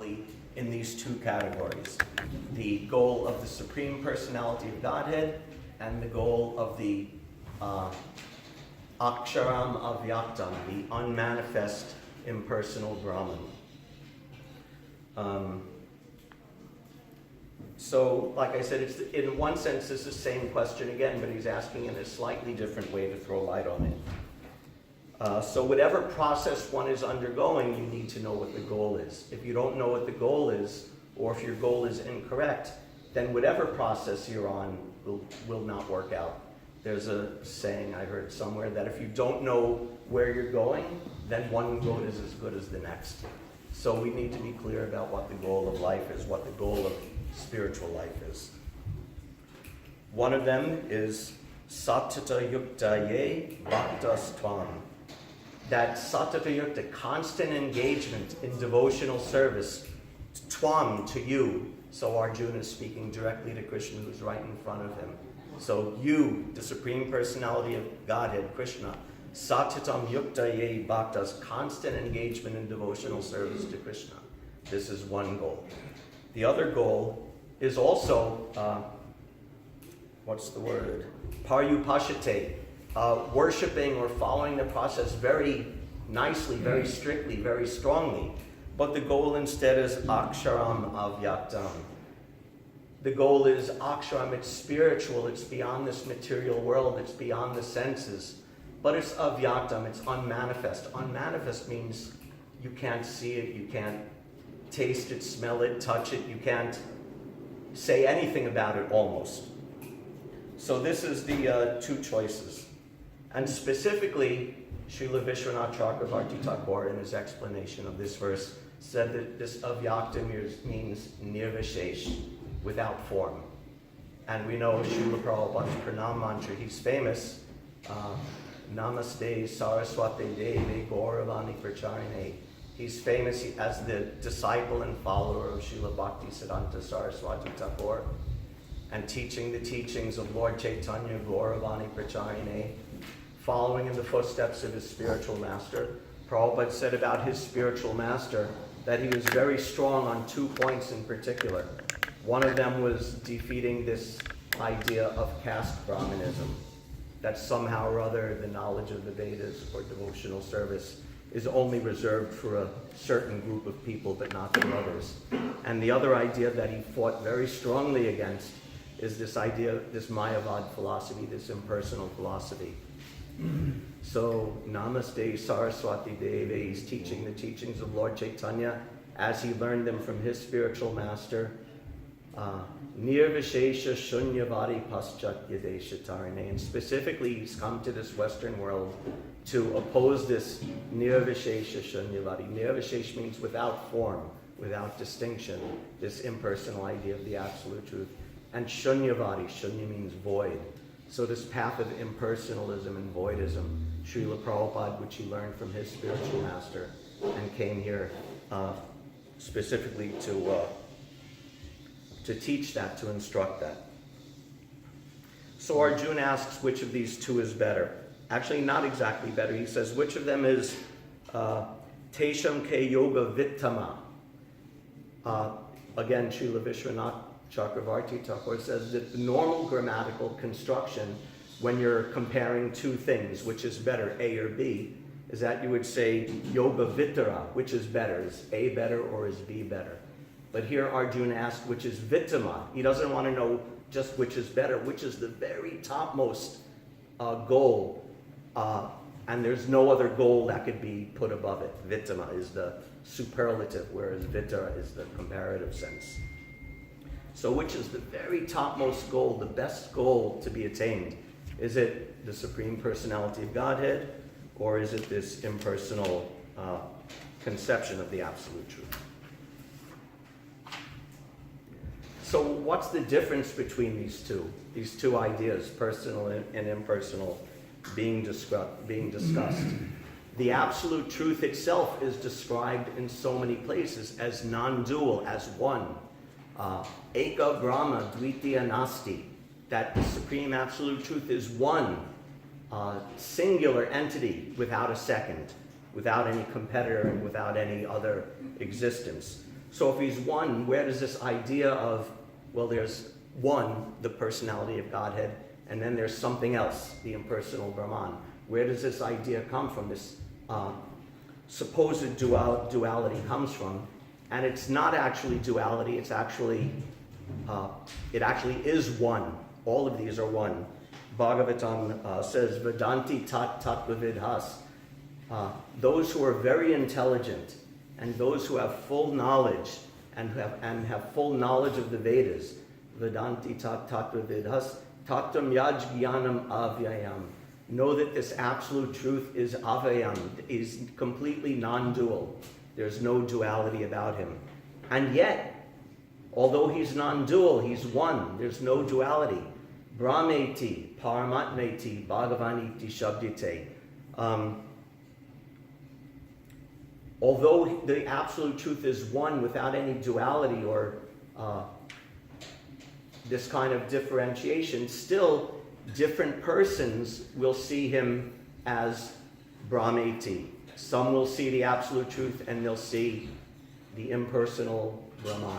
primarily in these two categories: the goal of the Supreme Personality of Godhead and the goal of the Aksharam Avyaktam, the unmanifest impersonal Brahman. So, like I said, it's, in one sense, it's the same question again, but he's asking in a slightly different way to throw light on it. So whatever process one is undergoing, you need to know what the goal is. If you don't know what the goal is, or if your goal is incorrect, then whatever process you're on will not work out. There's a saying I heard somewhere that if you don't know where you're going, then one road is as good as the next. So we need to be clear about what the goal of life is, what the goal of spiritual life is. One of them is Satata Yukta Ye Bhaktas Tvam. That Satata Yukta, constant engagement in devotional service, Tvam, to you. So Arjuna is speaking directly to Krishna, who's right in front of him. So you, the Supreme Personality of Godhead, Krishna, Satitam Yukta Ye Bhaktas, constant engagement in devotional service to Krishna. This is one goal. The other goal is also, Paryupashate, worshiping or following the process very nicely, very strictly, very strongly. But the goal instead is Aksharam Avyaktam. The goal is Aksharam, it's spiritual, it's beyond this material world, it's beyond the senses. But it's Avyaktam, it's unmanifest. Unmanifest means you can't see it, you can't taste it, smell it, touch it, you can't say anything about it almost. So this is the two choices. And specifically, Srila Vishwanath Chakravarti Thakur, in his explanation of this verse, said that this Avyakta means nirvishesh, without form. And we know Srila Prabhupada's Pranam mantra, he's famous, Namaste Saraswati Devi Gauravani Pracharine. He's famous as the disciple and follower of Srila Bhakti Siddhanta Saraswati Thakur, and teaching the teachings of Lord Chaitanya Gauravani Pracharine, following in the footsteps of his spiritual master. Prabhupada said about his spiritual master that he was very strong on 2 points in particular. One of them was defeating this idea of caste Brahmanism, that somehow or other the knowledge of the Vedas or devotional service is only reserved for a certain group of people, but not for others. And the other idea that he fought very strongly against is this idea, this Mayavad philosophy, this impersonal philosophy. So, Namaste Saraswati Devi, he's teaching the teachings of Lord Chaitanya as he learned them from his spiritual master. Nirvishesha Shunyavadi Paschat Yadesha Tarine. And specifically, he's come to this Western world to oppose this Nirvishesha Shunyavadi. Nirvishesh means without form, without distinction, this impersonal idea of the absolute truth. And Shunyavadi, Shunya means void. So this path of impersonalism and voidism, Srila Prabhupada, which he learned from his spiritual master, and came here specifically to teach that, to instruct that. So Arjuna asks which of these two is better. Actually, not exactly better. He says, which of them is Tesham Ke Yoga Vittama? Again, Srila Vishwanath Chakravarti Thakur says that the normal grammatical construction, when you're comparing two things, which is better, A or B, is that you would say Yoga Vittara, which is better? Is A better or is B better? But here Arjuna asks which is Vittama. He doesn't want to know just which is better, which is the very topmost goal. And there's no other goal that could be put above it. Vittama is the superlative, whereas Vittara is the comparative sense. So which is the very topmost goal, the best goal to be attained? Is it the Supreme Personality of Godhead, or is it this impersonal conception of the Absolute Truth? So what's the difference between these two ideas, personal and impersonal, being discussed? The Absolute Truth itself is described in so many places as non-dual, as one. Eka Brahma Dvitiya Nasti, that the Supreme Absolute Truth is one, singular entity without a second, without any competitor and without any other existence. So if he's one, where does this idea of, well, there's one, the personality of Godhead, and then there's something else, the impersonal Brahman. Where does this idea come from? This supposed duality comes from, and it's not actually duality. It's actually, it actually is one. All of these are one. Bhagavatam says, Vedanti tat tattvavidhas. Those who are very intelligent and those who have full knowledge and have full knowledge of the Vedas, Vedanti tat tattvavidhas, tatam yaj jnanam avyayam. Know that this absolute truth is avayam, is completely non-dual. There's no duality about him. And yet, although he's non-dual, he's one. There's no duality. Brahmeti, paramatmeti, bhagavaniti shabdite. Although the absolute truth is one without any duality or this kind of differentiation, still different persons will see him as Brahmeti. Some will see the absolute truth and they'll see the impersonal Brahman.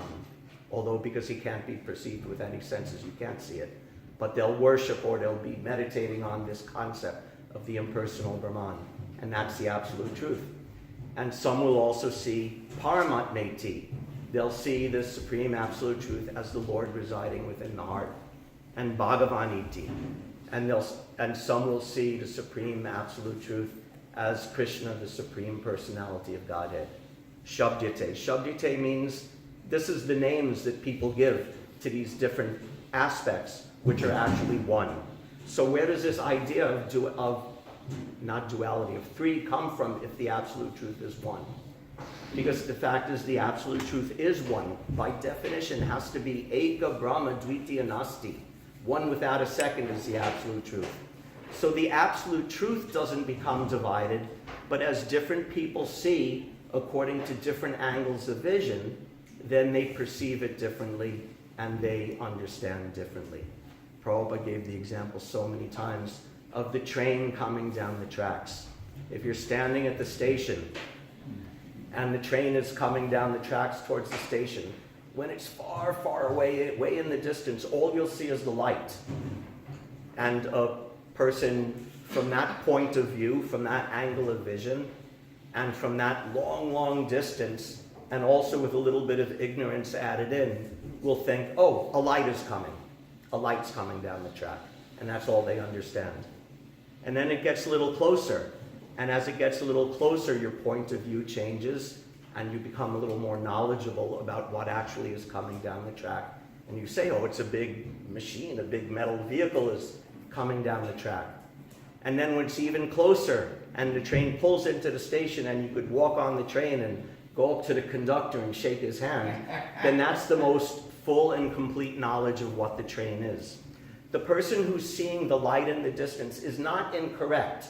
Although because he can't be perceived with any senses, you can't see it. But they'll worship or they'll be meditating on this concept of the impersonal Brahman. And that's the absolute truth. And some will also see Paramatmeti. They'll see the supreme absolute truth as the Lord residing within the heart. And Bhagavaniti. And some will see the supreme absolute truth as Krishna, the supreme personality of Godhead. Shabdite. Shabdite means this is the names that people give to these different aspects, which are actually one. So where does this idea of not duality, of three come from if the absolute truth is one? Because the fact is the absolute truth is one. By definition, has to be Eka Brahma Dvitiya Nasti. One without a second is the absolute truth. So the absolute truth doesn't become divided, but as different people see, according to different angles of vision, then they perceive it differently and they understand differently. Prabhupada gave the example so many times of the train coming down the tracks. If you're standing at the station and the train is coming down the tracks towards the station, when it's far, far away, way in the distance, all you'll see is the light. And a person from that point of view, from that angle of vision, and from that long, long distance, and also with a little bit of ignorance added in, will think, oh, a light is coming. A light's coming down the track. And that's all they understand. And then it gets a little closer. And as it gets a little closer, your point of view changes, and you become a little more knowledgeable about what actually is coming down the track. And you say, oh, it's a big machine, a big metal vehicle is coming down the track. And then when it's even closer, and the train pulls into the station, and you could walk on the train and go up to the conductor and shake his hand, then that's the most full and complete knowledge of what the train is. The person who's seeing the light in the distance is not incorrect.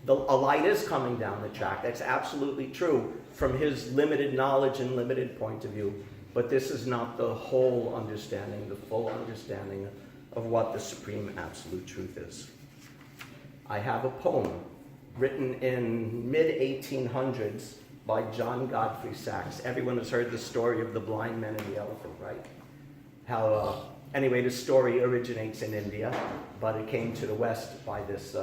A light is coming down the track. That's absolutely true from his limited knowledge and limited point of view. But this is not the whole understanding, the full understanding of what the supreme absolute truth is. I have a poem written in mid-1800s by John Godfrey Sachs. Everyone has heard the story of the blind men and the elephant, right? How, anyway, the story originates in India, but it came to the West by this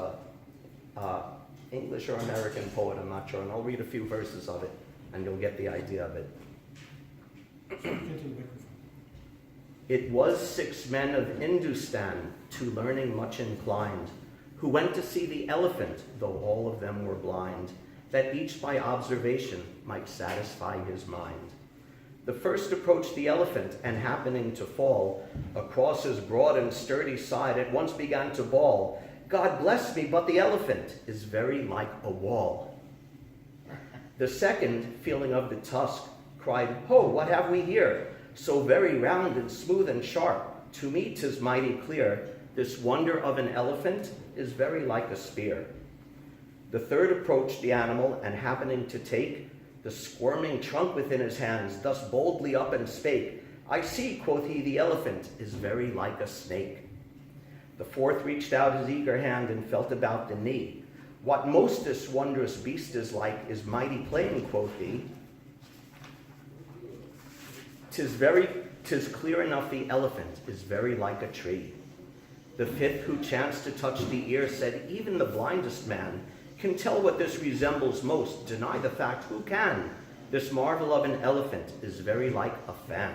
English or American poet, I'm not sure, and I'll read a few verses of it, and you'll get the idea of it. It was 6 men of Hindustan, to learning much inclined, who went to see the elephant, though all of them were blind, that each by observation might satisfy his mind. The first approached the elephant, and happening to fall across his broad and sturdy side, at once began to bawl, God bless me, but the elephant is very like a wall. The second, feeling of the tusk, cried, Ho, what have we here? So very round and smooth and sharp, to me 'tis mighty clear, this wonder of an elephant is very like a spear. The third approached the animal, and happening to take the squirming trunk within his hands, thus boldly up and spake, I see, quoth he, the elephant is very like a snake. The fourth reached out his eager hand and felt about the knee. What most this wondrous beast is like is mighty plain, quoth he. 'Tis clear enough the elephant is very like a tree. The fifth who chanced to touch the ear said, even the blindest man can tell what this resembles most. Deny the fact, who can? This marvel of an elephant is very like a fan.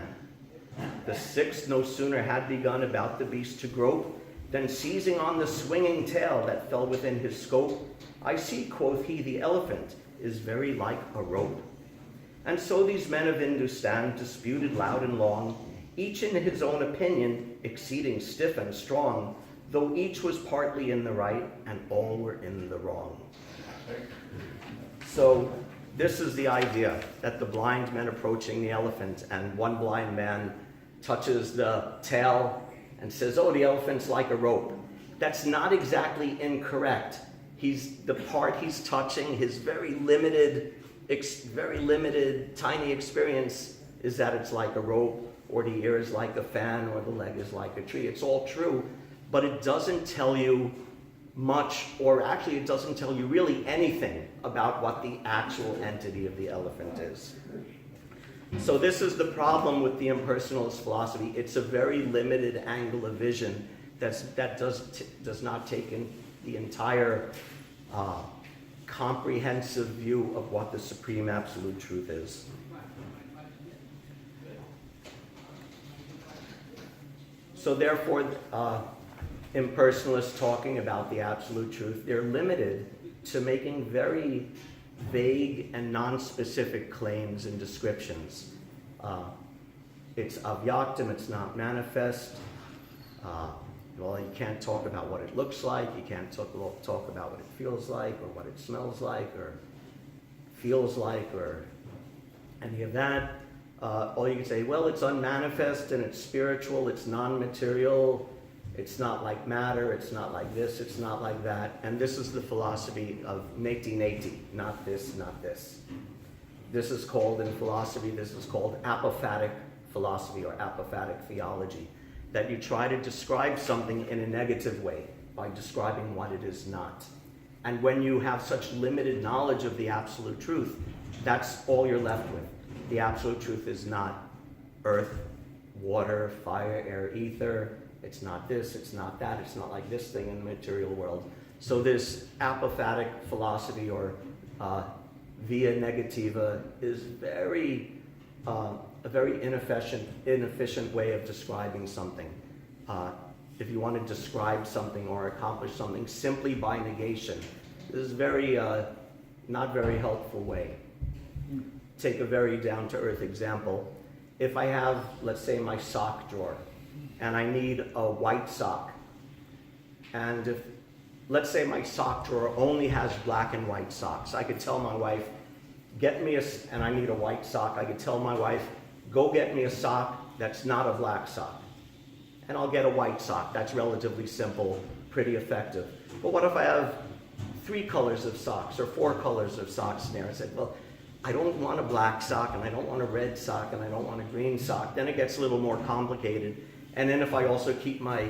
The sixth no sooner had begun about the beast to grope, than seizing on the swinging tail that fell within his scope, I see, quoth he, the elephant is very like a rope. And so these men of Hindustan disputed loud and long, each in his own opinion, exceeding stiff and strong, though each was partly in the right and all were in the wrong. So this is the idea, that the blind men approaching the elephant, and one blind man touches the tail and says, oh, the elephant's like a rope. That's not exactly incorrect. The part he's touching, his very limited, tiny experience is that it's like a rope, or the ear is like a fan, or the leg is like a tree. It's all true, but it doesn't tell you much, or actually it doesn't tell you really anything about what the actual entity of the elephant is. So this is the problem with the impersonalist philosophy. It's a very limited angle of vision that does not take in the entire comprehensive view of what the supreme absolute truth is. So therefore, impersonalists talking about the absolute truth, they're limited to making very vague and non-specific claims and descriptions. It's avyaktam, it's not manifest. Well, you can't talk about what it looks like, you can't talk about what it feels like, or what it smells like, or feels like, or any of that. Or you can say, well, it's unmanifest and it's spiritual, it's non-material, it's not like matter, it's not like this, it's not like that. And this is the philosophy of neti, not this, not this. This is called, in philosophy, this is called apophatic philosophy or apophatic theology, that you try to describe something in a negative way by describing what it is not. And when you have such limited knowledge of the absolute truth, that's all you're left with. The absolute truth is not earth, water, fire, air, ether. It's not this, it's not that, it's not like this thing in the material world. So this apophatic philosophy, or via negativa, is a very inefficient way of describing something. If you want to describe something or accomplish something simply by negation, this is not very helpful way. Take a very down-to-earth example. If I have, let's say, my sock drawer, and I need a white sock, and if, let's say, my sock drawer only has black and white socks, I could tell my wife, and I need a white sock, I could tell my wife, go get me a sock that's not a black sock, and I'll get a white sock. That's relatively simple, pretty effective. But what if I have 3 colors of socks or 4 colors of socks in there? I said, well, I don't want a black sock, and I don't want a red sock, and I don't want a green sock. Then it gets a little more complicated. And then if I also keep my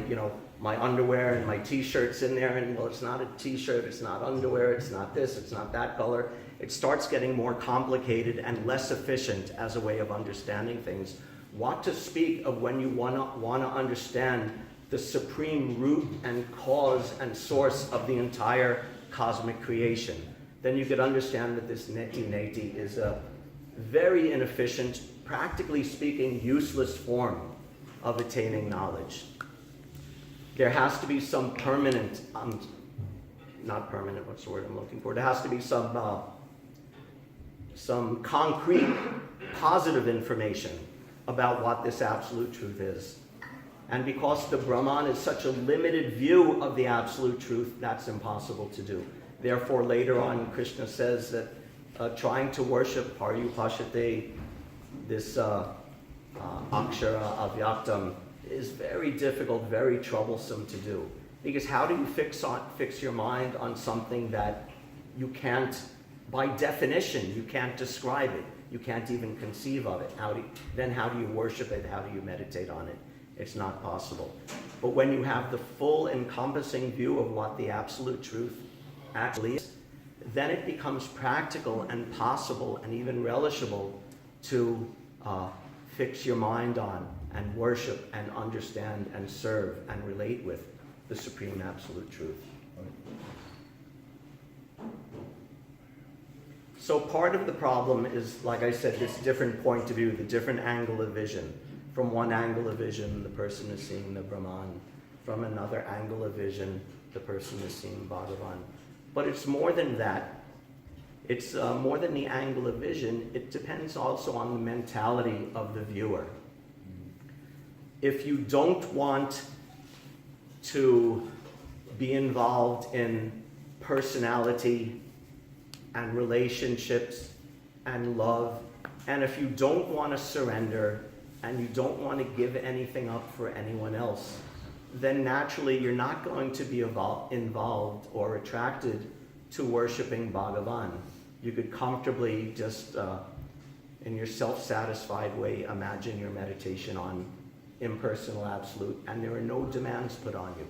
underwear and my t-shirts in there, and well, it's not a t-shirt, it's not underwear, it's not this, it's not that color, it starts getting more complicated and less efficient as a way of understanding things. What to speak of when you want to understand the supreme root and cause and source of the entire cosmic creation. Then you could understand that this neti is a very inefficient, practically speaking, useless form of attaining knowledge. There has to be some permanent, not permanent, what's the word I'm looking for? There has to be some concrete, positive information about what this absolute truth is. And because the Brahman is such a limited view of the absolute truth, that's impossible to do. Therefore, later on, Krishna says that trying to worship Paryupashate, this Akshara Avyaktam, is very difficult, very troublesome to do. Because how do you fix your mind on something that you can't, by definition, you can't describe it. You can't even conceive of it. How do you worship it? How do you meditate on it? It's not possible. But when you have the full encompassing view of what the absolute truth actually is, then it becomes practical and possible and even relishable to fix your mind on and worship and understand and serve and relate with the Supreme Absolute Truth. So part of the problem is, like I said, this different point of view, the different angle of vision. From one angle of vision, the person is seeing the Brahman. From another angle of vision, the person is seeing Bhagavan. But it's more than that. It's more than the angle of vision. It depends also on the mentality of the viewer. If you don't want to be involved in personality and relationships and love, and if you don't want to surrender and you don't want to give anything up for anyone else, then naturally you're not going to be involved or attracted to worshiping Bhagavan. You could comfortably just, in your self-satisfied way, imagine your meditation on impersonal absolute, and there are no demands put on you.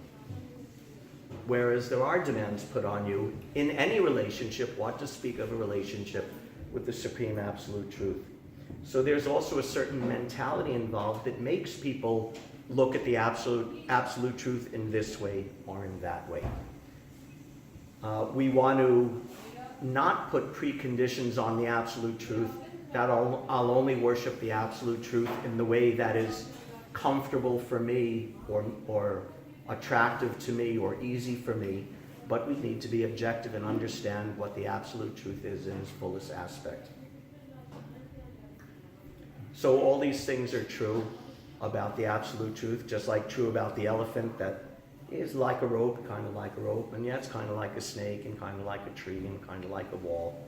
Whereas there are demands put on you in any relationship, what to speak of a relationship with the Supreme Absolute Truth. So there's also a certain mentality involved that makes people look at the absolute truth in this way or in that way. We want to not put preconditions on the absolute truth, that I'll only worship the absolute truth in the way that is comfortable for me or attractive to me or easy for me, but we need to be objective and understand what the absolute truth is in its fullest aspect. So all these things are true about the absolute truth, just like true about the elephant, that is like a rope, kind of like a rope, and yeah, it's kind of like a snake, and kind of like a tree, and kind of like a wall.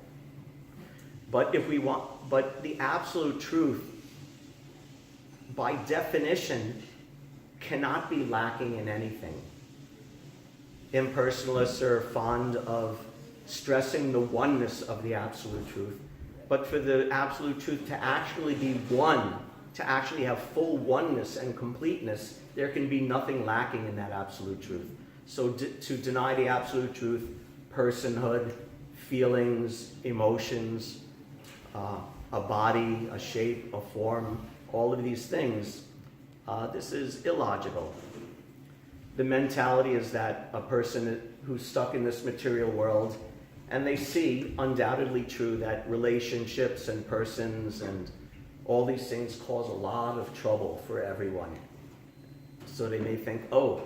But the absolute truth, by definition, cannot be lacking in anything. Impersonalists are fond of stressing the oneness of the absolute truth, but for the absolute truth to actually be one, to actually have full oneness and completeness, there can be nothing lacking in that absolute truth. So to deny the absolute truth, personhood, feelings, emotions, a body, a shape, a form, all of these things, this is illogical. The mentality is that a person who's stuck in this material world, and they see, undoubtedly true, that relationships and persons and all these things cause a lot of trouble for everyone. So they may think, oh,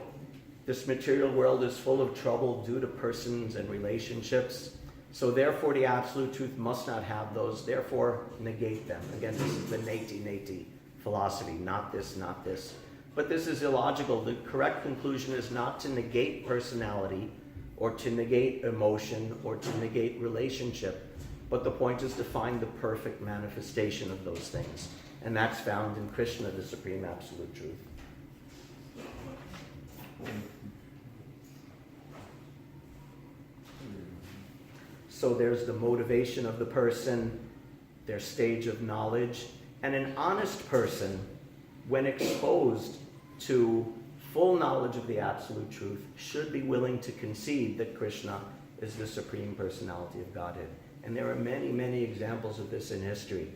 this material world is full of trouble due to persons and relationships, so therefore the absolute truth must not have those, therefore negate them. Again, this is the neti philosophy, not this, not this. But this is illogical. The correct conclusion is not to negate personality or to negate emotion or to negate relationship, but the point is to find the perfect manifestation of those things. And that's found in Krishna, the Supreme Absolute Truth. So there's the motivation of the person, their stage of knowledge, and an honest person, when exposed to full knowledge of the Absolute Truth, should be willing to concede that Krishna is the Supreme Personality of Godhead. And there are many, many examples of this in history.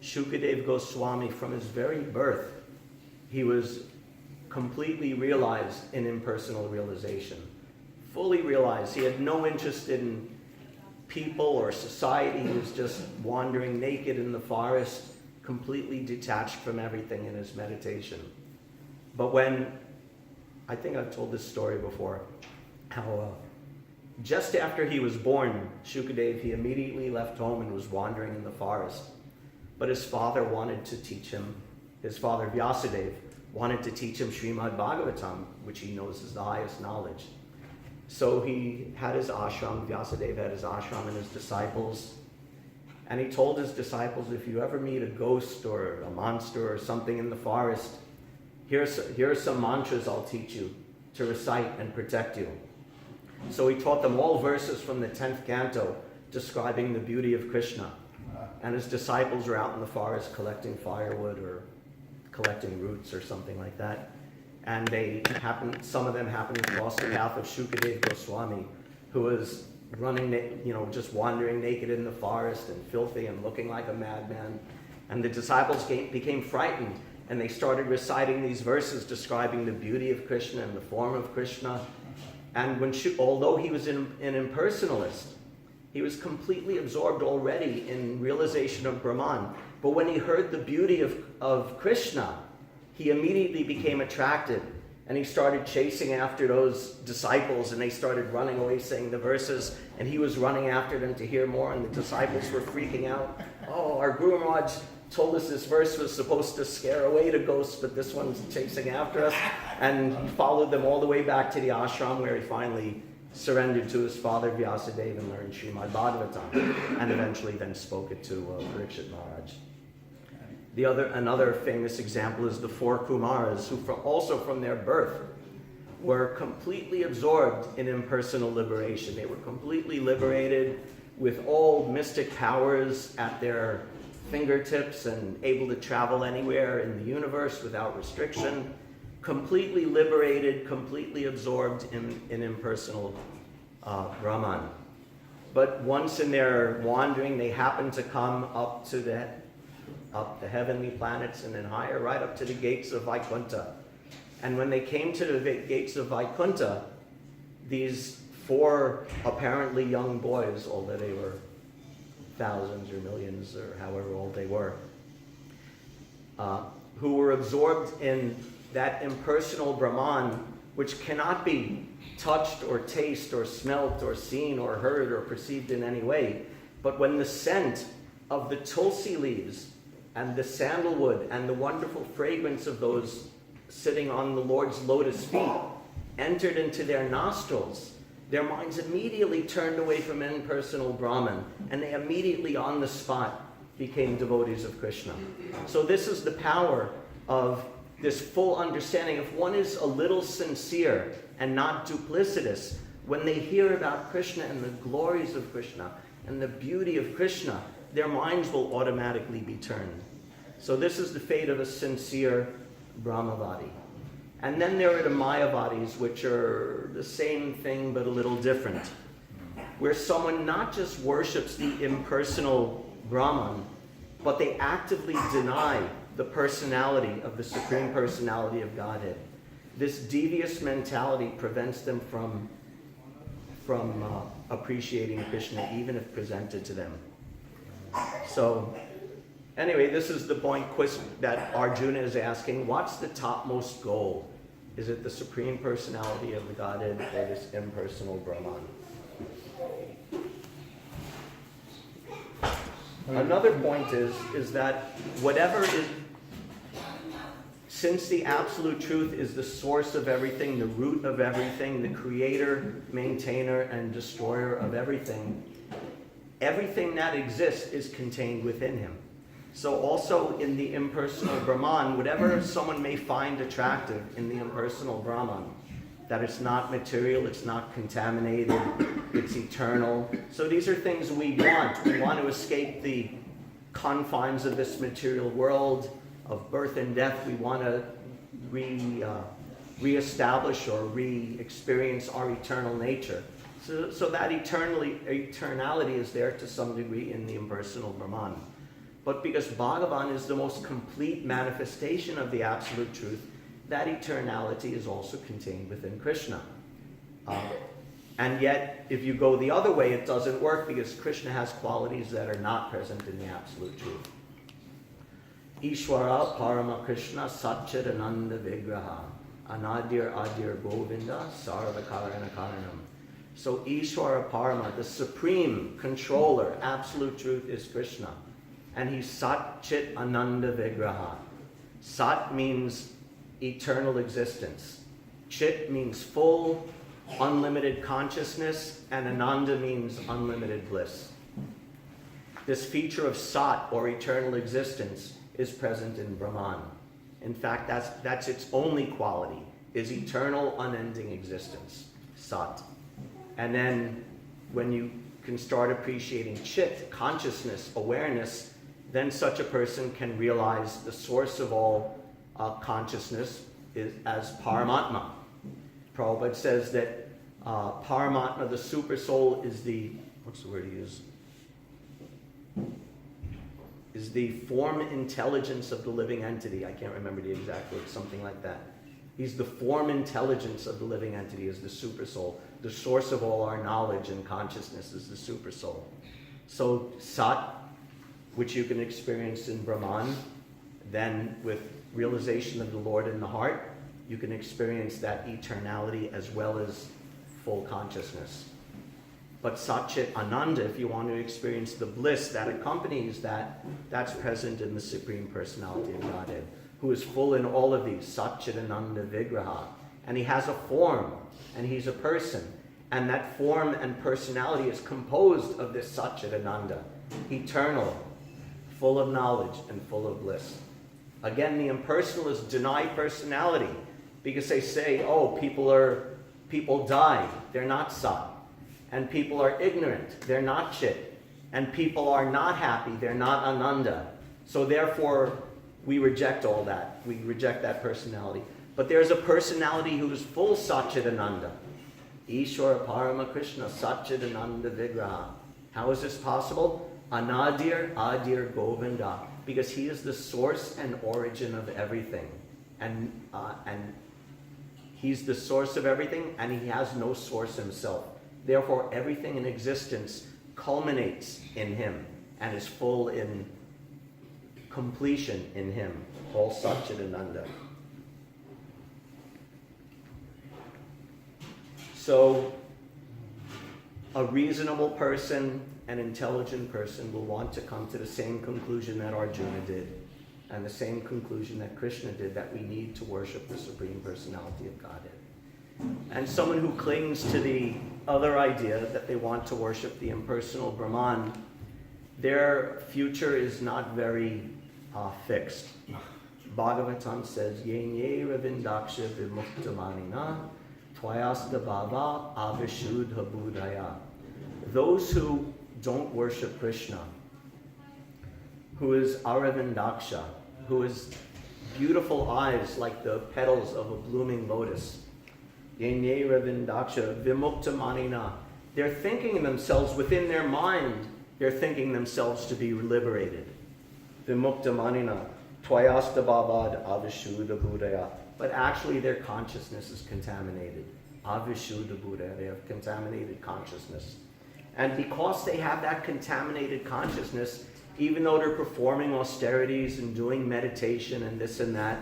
Shukadeva Goswami, from his very birth, he was completely realized in impersonal realization. Fully realized. He had no interest in people or society. He was just wandering naked in the forest, completely detached from everything in his meditation. But when, I think I've told this story before, how just after he was born, Shukadeva, he immediately left home and was wandering in the forest. But his father wanted to teach him, his father Vyasadeva, wanted to teach him Srimad Bhagavatam, which he knows is the highest knowledge. So he had his ashram, Vyasadeva had his ashram and his disciples, and he told his disciples, if you ever meet a ghost or a monster or something in the forest, here are some mantras I'll teach you to recite and protect you. So he taught them all verses from the 10th canto describing the beauty of Krishna. And his disciples were out in the forest collecting firewood or collecting roots or something like that. And some of them happened to cross the path of Shukadeva Goswami, who was running, just wandering naked in the forest and filthy and looking like a madman. And the disciples became frightened, and they started reciting these verses describing the beauty of Krishna and the form of Krishna. And although he was an impersonalist, he was completely absorbed already in realization of Brahman. But when he heard the beauty of Krishna, he immediately became attracted, and he started chasing after those disciples, and they started running away saying the verses, and he was running after them to hear more, and the disciples were freaking out. Oh, our Guru Maharaj told us this verse was supposed to scare away the ghosts, but this one's chasing after us. And he followed them all the way back to the ashram, where he finally surrendered to his father Vyasadeva and learned Srimad Bhagavatam, and eventually then spoke it to Parikshit Maharaj. Another famous example is the four Kumaras, who also from their birth were completely absorbed in impersonal liberation. They were completely liberated with all mystic powers at their fingertips and able to travel anywhere in the universe without restriction. Completely liberated, completely absorbed in impersonal Brahman. But once in their wandering, they happened to come up the heavenly planets and then higher, right up to the gates of Vaikuntha. And when they came to the gates of Vaikuntha, these four apparently young boys, although they were thousands or millions or however old they were, who were absorbed in that impersonal Brahman, which cannot be touched or tasted or smelt or seen or heard or perceived in any way. But when the scent of the tulsi leaves and the sandalwood and the wonderful fragrance of those sitting on the Lord's lotus feet entered into their nostrils, their minds immediately turned away from impersonal Brahman, and they immediately on the spot became devotees of Krishna. So this is the power of this full understanding. If one is a little sincere and not duplicitous, when they hear about Krishna and the glories of Krishna and the beauty of Krishna, their minds will automatically be turned. So this is the fate of a sincere Brahmavadi. And then there are the Mayavadis, which are the same thing but a little different, where someone not just worships the impersonal Brahman, but they actively deny the personality of the Supreme Personality of Godhead. This devious mentality prevents them from appreciating Krishna, even if presented to them. So, anyway, this is the point that Arjuna is asking. What's the topmost goal? Is it the Supreme Personality of the Godhead or this impersonal Brahman? Another point is that whatever is, since the absolute truth is the source of everything, the root of everything, the creator, maintainer, and destroyer of everything, everything that exists is contained within him. So also in the impersonal Brahman, whatever someone may find attractive in the impersonal Brahman, that it's not material, it's not contaminated, it's eternal. So these are things we want. We want to escape the confines of this material world of birth and death. We want to reestablish or re-experience our eternal nature. So that eternality is there to some degree in the impersonal Brahman. But because Bhagavan is the most complete manifestation of the absolute truth, that eternality is also contained within Krishna. And yet, if you go the other way, it doesn't work, because Krishna has qualities that are not present in the absolute truth. Ishvara Parama Krishna Satchidananda Vigraha Anadir Adir Govinda Sarvakarana Karanam. So Ishvara Parama, the supreme controller, absolute truth, is Krishna. And he's Sat Chit Ananda Vigraha. Sat means eternal existence. Chit means full, unlimited consciousness, and Ananda means unlimited bliss. This feature of Sat, or eternal existence, is present in Brahman. In fact, that's its only quality, is eternal, unending existence, Sat. And then when you can start appreciating Chit, consciousness, awareness, then such a person can realize the source of all consciousness is as Paramatma. Prabhupada says that Paramatma, the super soul, is the, what's the word he used? is the form intelligence of the living entity. I can't remember the exact word, something like that. He's the form intelligence of the living entity, is the supersoul. The source of all our knowledge and consciousness is the supersoul. So Sat, which you can experience in Brahman, then with realization of the Lord in the heart, you can experience that eternality as well as full consciousness. But Satchit Ananda, if you want to experience the bliss that accompanies that, that's present in the Supreme Personality of Godhead, who is full in all of these, Satchit Ananda Vigraha. And he has a form, and he's a person. And that form and personality is composed of this Satchit Ananda, eternal, full of knowledge and full of bliss. Again, the impersonalists deny personality because they say, oh, people die, they're not Sat. And people are ignorant, they're not Chit. And people are not happy, they're not Ananda. So therefore, we reject all that. We reject that personality. But there's a personality who is full Satchit Ananda. Ishwara Parama Krishna Satchit Ananda Vigraha. How is this possible? Anadir Adir Govinda. Because he is the source and origin of everything. And he's the source of everything, and he has no source himself. Therefore, everything in existence culminates in him and is full in completion in him. All Satchit Ananda. So, a reasonable person, an intelligent person, will want to come to the same conclusion that Arjuna did, and the same conclusion that Krishna did, that we need to worship the Supreme Personality of Godhead. And someone who clings to the other idea that they want to worship the impersonal Brahman, their future is not very fixed. Bhagavatam says, Yenye Ravindaksha Vimuktamanina Twayasta Bhava Avishudha Budaya. Those who don't worship Krishna, who is Aravindaksha, who has beautiful eyes like the petals of a blooming lotus, Yenye Ravindaksha Vimuktamanina, they're thinking themselves within their mind, they're thinking themselves to be liberated. Vimuktamanina Twayasta Bhavad Avishuddha Budaya. But actually their consciousness is contaminated. Avishuddha Budaya, they have contaminated consciousness. And because they have that contaminated consciousness, even though they're performing austerities and doing meditation and this and that,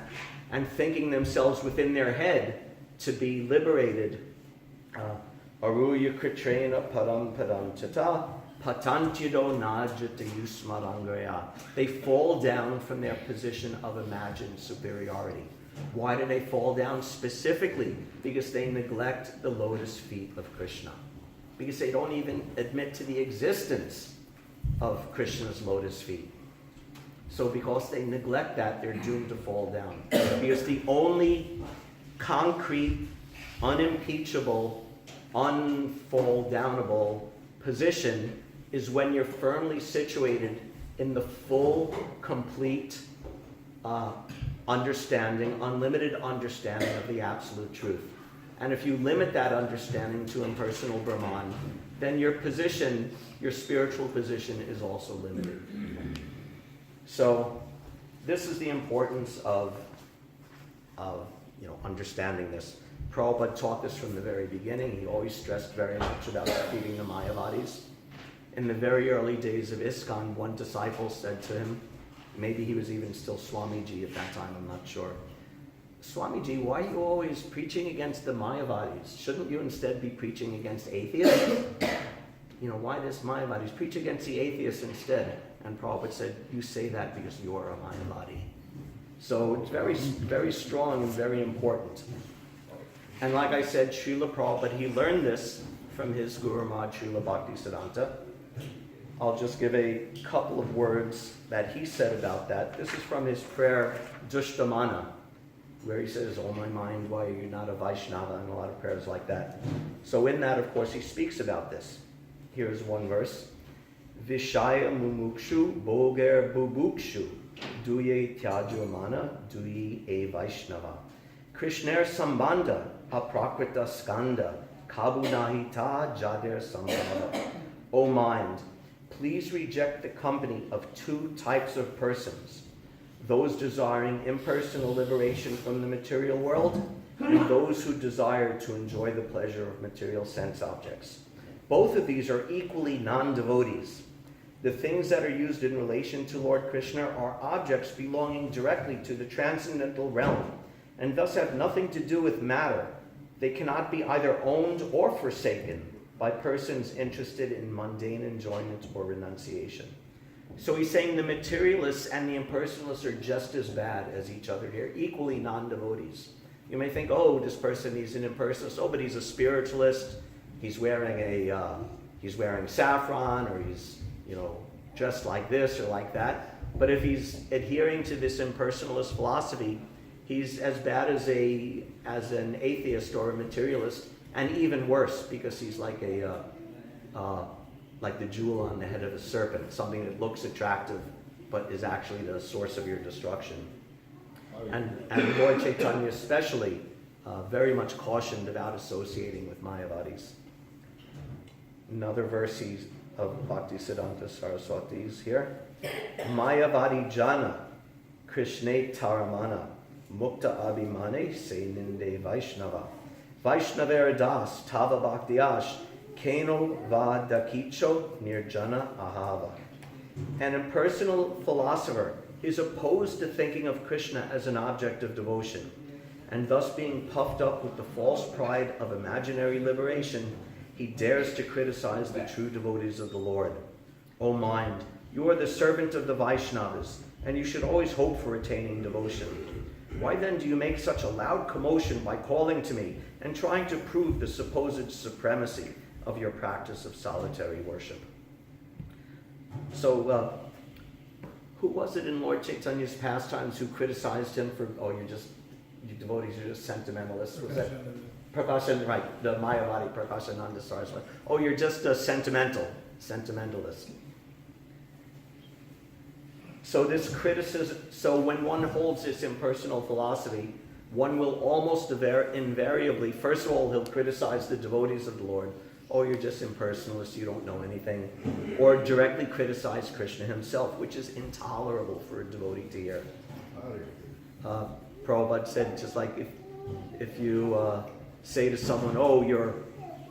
and thinking themselves within their head to be liberated, Aruya Kritrena Param Padam Chata Patantido Najata Yusmarangaya. They fall down from their position of imagined superiority. Why do they fall down? Specifically because they neglect the lotus feet of Krishna. Because they don't even admit to the existence of Krishna's lotus feet. So because they neglect that, they're doomed to fall down. Because the only concrete, unimpeachable, unfall-downable position is when you're firmly situated in the full, complete understanding, unlimited understanding of the absolute truth. And if you limit that understanding to impersonal Brahman, then your position, your spiritual position, is also limited. So this is the importance of understanding this. Prabhupada taught this from the very beginning. He always stressed very much about defeating the Mayavadis. In the very early days of ISKCON, one disciple said to him, maybe he was even still Swamiji at that time, I'm not sure, Swamiji, why are you always preaching against the Mayavadis? Shouldn't you instead be preaching against atheists? Why does Mayavadis preach against the atheists instead? And Prabhupada said, you say that because you are a Mayavadi. So it's very, very strong and very important. And like I said, Srila Prabhupada, he learned this from his Guru Maharaj, Srila Bhaktisiddhanta. I'll just give a couple of words that he said about that. This is from his prayer, Dushtamana, where he says, oh my mind, why are you not a Vaishnava? And a lot of prayers like that. So in that, of course, he speaks about this. Here's one verse. Vishaya mumukshu boger bubukshu duye tyajumana duye e Vaishnava. Krishner sambandha aprakrita skanda kabunahita jader sambandha. O mind, please reject the company of two types of persons, those desiring impersonal liberation from the material world, and those who desire to enjoy the pleasure of material sense objects. Both of these are equally non-devotees. The things that are used in relation to Lord Krishna are objects belonging directly to the transcendental realm, and thus have nothing to do with matter. They cannot be either owned or forsaken by persons interested in mundane enjoyment or renunciation. So he's saying the materialists and the impersonalists are just as bad as each other here, equally non-devotees. You may think, oh, this person, he's an impersonalist. Oh, but he's a spiritualist. He's wearing saffron, or he's, dressed like this or like that. But if he's adhering to this impersonalist philosophy, he's as bad as an atheist or a materialist, and even worse, because he's like like the jewel on the head of a serpent, something that looks attractive, but is actually the source of your destruction. And Lord Chaitanya especially very much cautioned about associating with Mayavadis. Another verse of Bhaktisiddhanta Saraswati is here. Mayavadi jana Krishne taramana mukta abhimane se ninde Vaishnava. Vaishnavera das tava bhaktiyash keno va dakicho nirjana ahava. An impersonal philosopher is opposed to thinking of Krishna as an object of devotion, and thus being puffed up with the false pride of imaginary liberation, he dares to criticize the true devotees of the Lord. O mind, you are the servant of the Vaishnavas, and you should always hope for attaining devotion. Why then do you make such a loud commotion by calling to me and trying to prove the supposed supremacy of your practice of solitary worship? So, who was it in Lord Chaitanya's pastimes who criticized him for, you devotees are just sentimentalists? Was that Prakashan, right, the Mayavadi Prakashananda Saraswati. Oh, you're just a sentimentalist. So this criticism, so when one holds this impersonal philosophy, one will almost invariably, first of all, he'll criticize the devotees of the Lord. Oh, you're just impersonalists, you don't know anything. Or directly criticize Krishna himself, which is intolerable for a devotee to hear. Prabhupada said, just like if you say to someone, oh,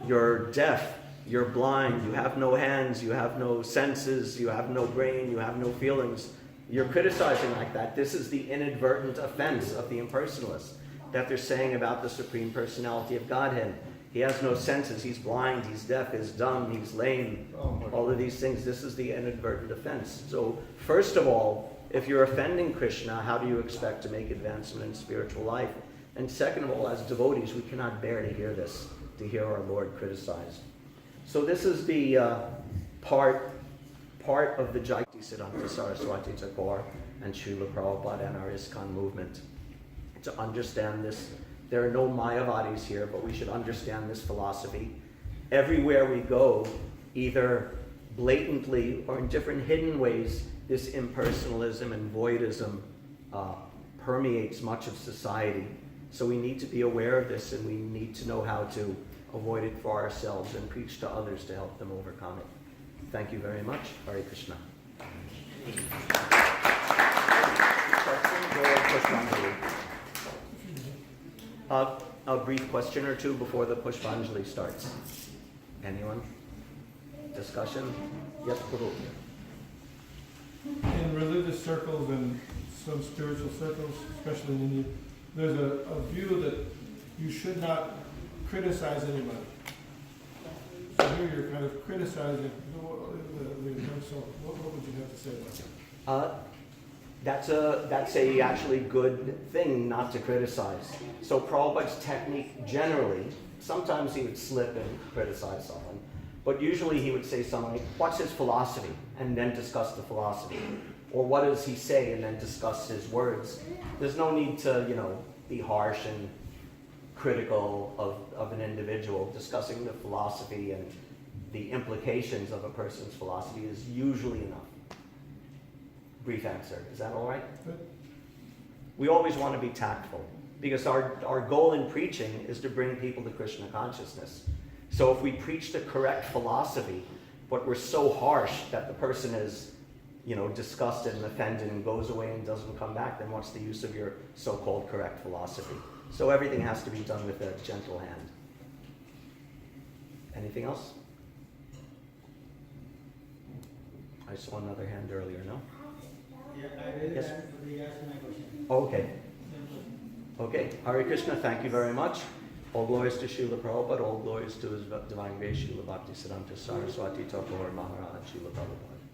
you're deaf, you're blind, you have no hands, you have no senses, you have no brain, you have no feelings, you're criticizing like that. This is the inadvertent offense of the impersonalists, that they're saying about the Supreme Personality of Godhead. He has no senses, he's blind, he's deaf, he's dumb, he's lame, all of these things. This is the inadvertent offense. So first of all, if you're offending Krishna, how do you expect to make advancement in spiritual life? And second of all, as devotees, we cannot bear to hear this, to hear our Lord criticized. So this is the part of the Bhaktisiddhanta Saraswati Thakur and Srila Prabhupada and our ISKCON movement. To understand this, there are no Mayavadis here, but we should understand this philosophy. Everywhere we go, either blatantly or in different hidden ways, this impersonalism and voidism permeates much of society. So we need to be aware of this, and we need to know how to avoid it for ourselves and preach to others to help them overcome it. Thank you very much. Hare Krishna. A brief question or two before the Pushpanjali starts. Anyone? Discussion? Yes, Prabhu. In religious circles and some spiritual circles, especially in India, there's a view that you should not criticize anybody. So here you're kind of criticizing so what would you have to say about that? That's a actually good thing not to criticize. So Prabhupada's technique generally, sometimes he would slip and criticize someone, but usually he would say something like, what's his philosophy? And then discuss the philosophy. Or what does he say? And then discuss his words. There's no need to, be harsh and critical of an individual. Discussing the philosophy and the implications of a person's philosophy is usually enough. Brief answer. Is that all right? Good. We always want to be tactful, because our goal in preaching is to bring people to Krishna consciousness. So if we preach the correct philosophy, but we're so harsh that the person is, disgusted and offended and goes away and doesn't come back, then what's the use of your so-called correct philosophy? So everything has to be done with a gentle hand. Anything else? I saw another hand earlier, no? Yeah, I really Yes. asked my question. Okay. Okay. Hare Krishna, thank you very much. All glories to Srila Prabhupada, all glories to His Divine Grace, Srila Bhaktisiddhanta Saraswati Thakur Maharaj, Srila Prabhupada.